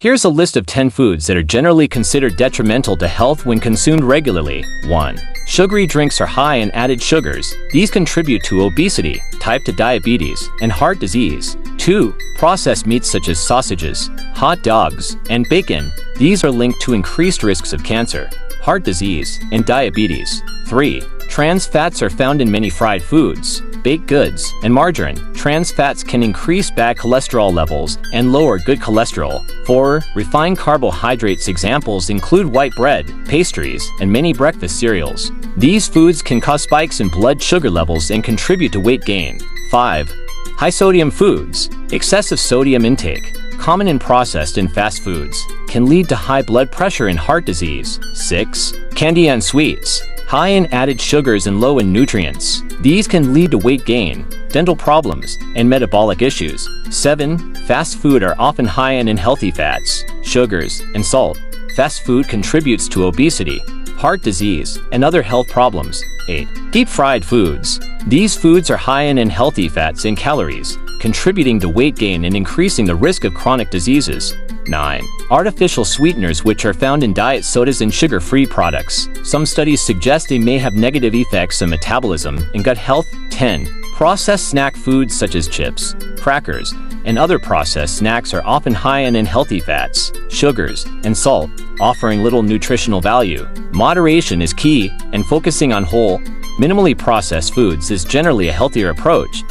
Here's a list of 10 foods that are generally considered detrimental to health when consumed regularly. 1. Sugary drinks are high in added sugars. These contribute to obesity, type 2 diabetes, and heart disease. 2. Processed meats such as sausages, hot dogs, and bacon. These are linked to increased risks of cancer, heart disease, and diabetes. 3. Trans fats are found in many fried foods, baked goods, and margarine. Trans fats can increase bad cholesterol levels and lower good cholesterol. 4. Refined carbohydrates. Examples include white bread, pastries, and many breakfast cereals. These foods can cause spikes in blood sugar levels and contribute to weight gain. 5. High sodium foods. Excessive sodium intake, common in processed and fast foods, can lead to high blood pressure and heart disease. 6. Candy and sweets. High in added sugars and low in nutrients. These can lead to weight gain, dental problems, and metabolic issues. 7. Fast food are often high in unhealthy fats, sugars, and salt. Fast food contributes to obesity, heart disease, and other health problems. 8. Deep-fried foods. These foods are high in unhealthy fats and calories, contributing to weight gain and increasing the risk of chronic diseases. 9. Artificial sweeteners, which are found in diet sodas and sugar-free products. Some studies suggest they may have negative effects on metabolism and gut health. 10. Processed snack foods such as chips, crackers, and other processed snacks are often high in unhealthy fats, sugars, and salt, offering little nutritional value. Moderation is key, and focusing on whole, minimally processed foods is generally a healthier approach.